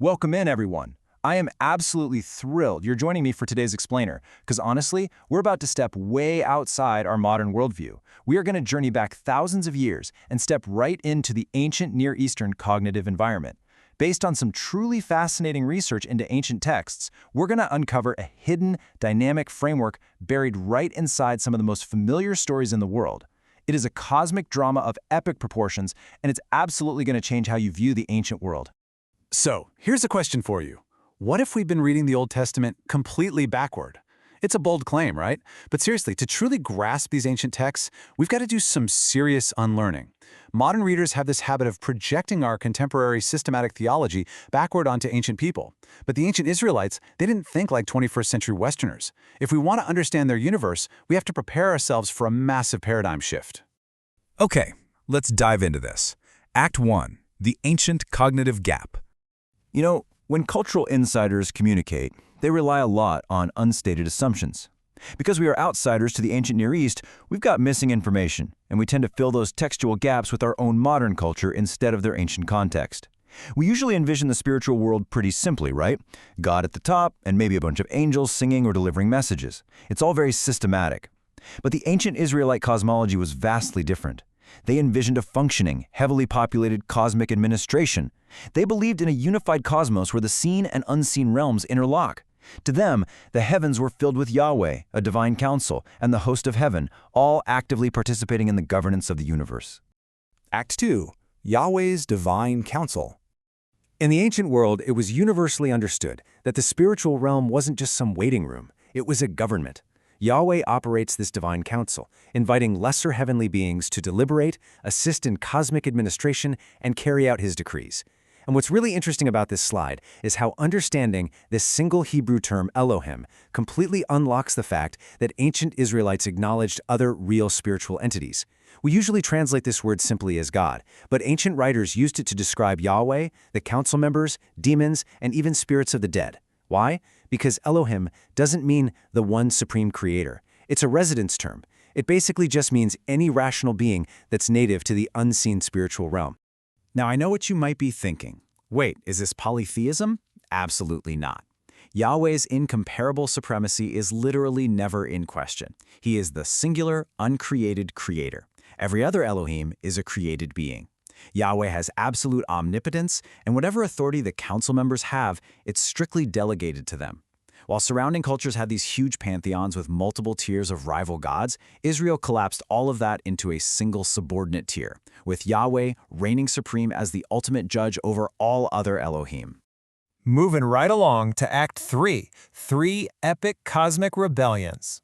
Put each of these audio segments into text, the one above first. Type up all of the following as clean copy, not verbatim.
Welcome in, everyone. I am absolutely thrilled you're joining me for today's explainer, because honestly, we're about to step way outside our modern worldview. We are going to journey back thousands of years and step right into the ancient Near Eastern cognitive environment. Based on some truly fascinating research into ancient texts, we're going to uncover a hidden, dynamic framework buried right inside some of the most familiar stories in the world. It is a cosmic drama of epic proportions, and it's absolutely going to change how you view the ancient world. So, here's a question for you. What if we've been reading the Old Testament completely backward? It's a bold claim, right? But seriously, to truly grasp these ancient texts, we've got to do some serious unlearning. Modern readers have this habit of projecting our contemporary systematic theology backward onto ancient people. But the ancient Israelites, they didn't think like 21st century Westerners. If we want to understand their universe, we have to prepare ourselves for a massive paradigm shift. Okay, let's dive into this. Act 1. The Ancient Cognitive Gap. You know, when cultural insiders communicate, they rely a lot on unstated assumptions. Because we are outsiders to the ancient Near East, we've got missing information, and we tend to fill those textual gaps with our own modern culture instead of their ancient context. We usually envision the spiritual world pretty simply, right? God at the top, and maybe a bunch of angels singing or delivering messages. It's all very systematic. But the ancient Israelite cosmology was vastly different. They envisioned a functioning, heavily populated cosmic administration. They believed in a unified cosmos where the seen and unseen realms interlock. To them, the heavens were filled with Yahweh, a divine council, and the host of heaven, all actively participating in the governance of the universe. Act 2. Yahweh's divine council. In the ancient world, it was universally understood that the spiritual realm wasn't just some waiting room. It was a government. Yahweh operates this divine council, inviting lesser heavenly beings to deliberate, assist in cosmic administration, and carry out his decrees. And what's really interesting about this slide is how understanding this single Hebrew term Elohim completely unlocks the fact that ancient Israelites acknowledged other real spiritual entities. We usually translate this word simply as God, but ancient writers used it to describe Yahweh, the council members, demons, and even spirits of the dead. Why? Because Elohim doesn't mean the one supreme creator. It's a residence term. It basically just means any rational being that's native to the unseen spiritual realm. Now, I know what you might be thinking. Wait, is this polytheism? Absolutely not. Yahweh's incomparable supremacy is literally never in question. He is the singular, uncreated creator. Every other Elohim is a created being. Yahweh has absolute omnipotence, and whatever authority the council members have, it's strictly delegated to them. While surrounding cultures had these huge pantheons with multiple tiers of rival gods, Israel collapsed all of that into a single subordinate tier, with Yahweh reigning supreme as the ultimate judge over all other Elohim. Moving right along to Act 3, 3 epic cosmic rebellions.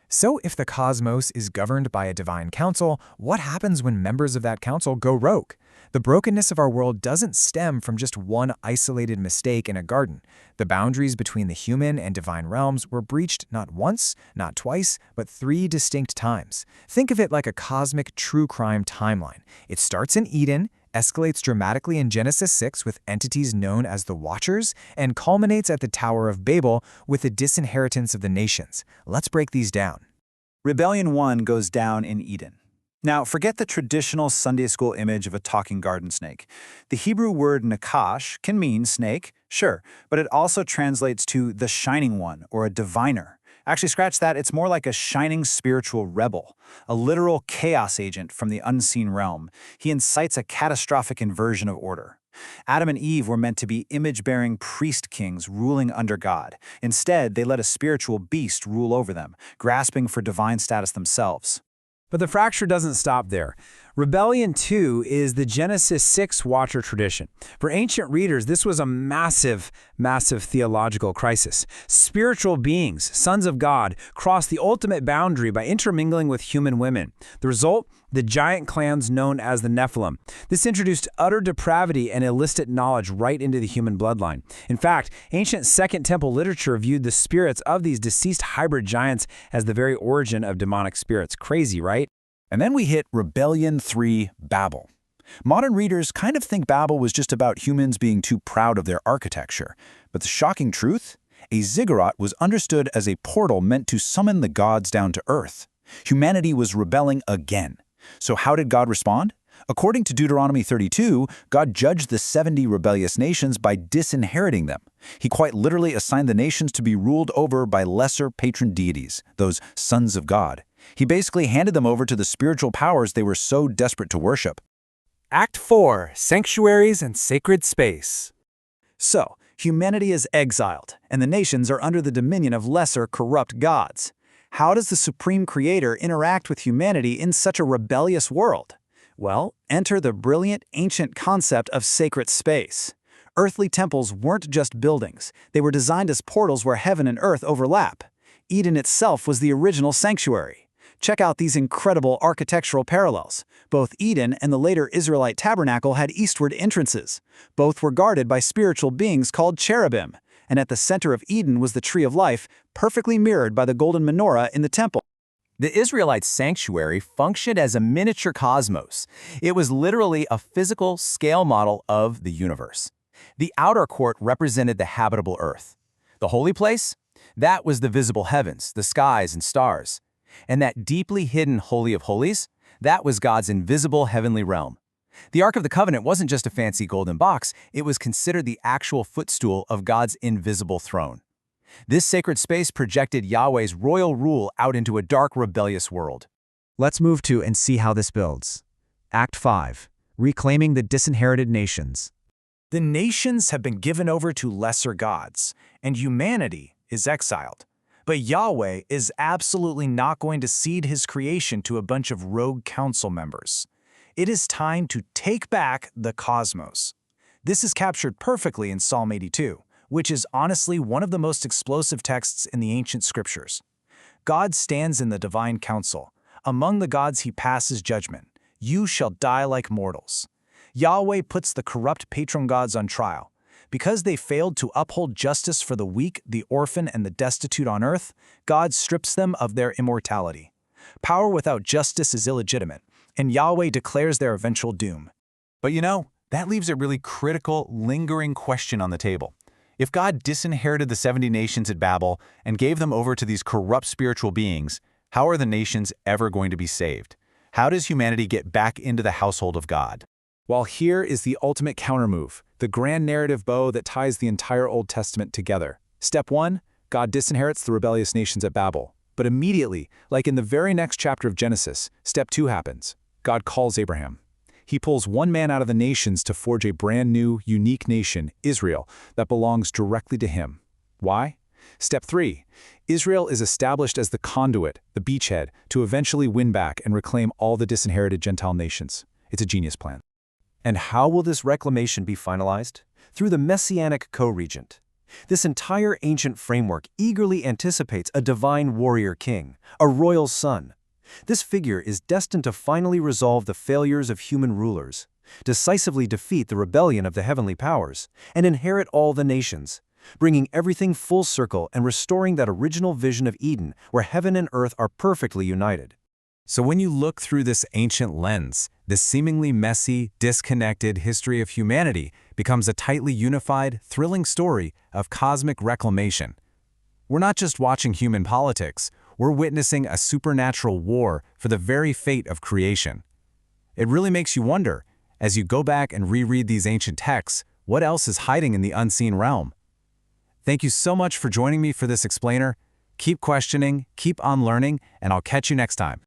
So if the cosmos is governed by a divine council, what happens when members of that council go rogue? The brokenness of our world doesn't stem from just one isolated mistake in a garden. The boundaries between the human and divine realms were breached not once, not twice, but 3 distinct times. Think of it like a cosmic true crime timeline. It starts in Eden, escalates dramatically in Genesis 6 with entities known as the Watchers, and culminates at the Tower of Babel with the disinheritance of the nations. Let's break these down. Rebellion 1 goes down in Eden. Now, forget the traditional Sunday school image of a talking garden snake. The Hebrew word nakash can mean snake, sure, but it also translates to the shining one or a diviner. Actually, scratch that, it's more like a shining spiritual rebel, a literal chaos agent from the unseen realm. He incites a catastrophic inversion of order. Adam and Eve were meant to be image-bearing priest kings ruling under God. Instead, they let a spiritual beast rule over them, grasping for divine status themselves. But the fracture doesn't stop there. Rebellion 2 is the Genesis 6 Watcher tradition. For ancient readers, this was a massive theological crisis. Spiritual beings, sons of God, crossed the ultimate boundary by intermingling with human women. The result? The giant clans known as the Nephilim. This introduced utter depravity and illicit knowledge right into the human bloodline. In fact, ancient Second Temple literature viewed the spirits of these deceased hybrid giants as the very origin of demonic spirits. Crazy, right? And then we hit Rebellion 3, Babel. Modern readers kind of think Babel was just about humans being too proud of their architecture. But the shocking truth? A ziggurat was understood as a portal meant to summon the gods down to earth. Humanity was rebelling again. So how did God respond? According to Deuteronomy 32, God judged the 70 rebellious nations by disinheriting them. He quite literally assigned the nations to be ruled over by lesser patron deities, those sons of God. He basically handed them over to the spiritual powers they were so desperate to worship. Act 4. Sanctuaries and Sacred Space. So, humanity is exiled, and the nations are under the dominion of lesser, corrupt gods. How does the Supreme Creator interact with humanity in such a rebellious world? Well, enter the brilliant ancient concept of sacred space. Earthly temples weren't just buildings. They were designed as portals where heaven and earth overlap. Eden itself was the original sanctuary. Check out these incredible architectural parallels. Both Eden and the later Israelite tabernacle had eastward entrances. Both were guarded by spiritual beings called cherubim. And at the center of Eden was the tree of life, perfectly mirrored by the golden menorah in the temple. The Israelite sanctuary functioned as a miniature cosmos. It was literally a physical scale model of the universe. The outer court represented the habitable earth. The holy place? That was the visible heavens, the skies and stars. And that deeply hidden Holy of Holies? That was God's invisible heavenly realm. The Ark of the Covenant wasn't just a fancy golden box, it was considered the actual footstool of God's invisible throne. This sacred space projected Yahweh's royal rule out into a dark, rebellious world. Let's move to and see how this builds. Act 5. Reclaiming the disinherited nations. The nations have been given over to lesser gods, and humanity is exiled. But Yahweh is absolutely not going to cede his creation to a bunch of rogue council members. It is time to take back the cosmos. This is captured perfectly in Psalm 82, which is honestly one of the most explosive texts in the ancient scriptures. God stands in the divine council. Among the gods he passes judgment. You shall die like mortals. Yahweh puts the corrupt patron gods on trial. Because they failed to uphold justice for the weak, the orphan, and the destitute on earth, God strips them of their immortality. Power without justice is illegitimate, and Yahweh declares their eventual doom. But that leaves a really critical, lingering question on the table. If God disinherited the 70 nations at Babel and gave them over to these corrupt spiritual beings, how are the nations ever going to be saved? How does humanity get back into the household of God? Well, here is the ultimate countermove, the grand narrative bow that ties the entire Old Testament together. Step 1, God disinherits the rebellious nations at Babel. But immediately, like in the very next chapter of Genesis, step 2 happens. God calls Abraham. He pulls one man out of the nations to forge a brand new, unique nation, Israel, that belongs directly to him. Why? Step 3, Israel is established as the conduit, the beachhead, to eventually win back and reclaim all the disinherited Gentile nations. It's a genius plan. And how will this reclamation be finalized? Through the messianic co-regent. This entire ancient framework eagerly anticipates a divine warrior king, a royal son. This figure is destined to finally resolve the failures of human rulers, decisively defeat the rebellion of the heavenly powers, and inherit all the nations, bringing everything full circle and restoring that original vision of Eden where heaven and earth are perfectly united. So when you look through this ancient lens, this seemingly messy, disconnected history of humanity becomes a tightly unified, thrilling story of cosmic reclamation. We're not just watching human politics, we're witnessing a supernatural war for the very fate of creation. It really makes you wonder, as you go back and reread these ancient texts, what else is hiding in the unseen realm? Thank you so much for joining me for this explainer. Keep questioning, keep on learning, and I'll catch you next time.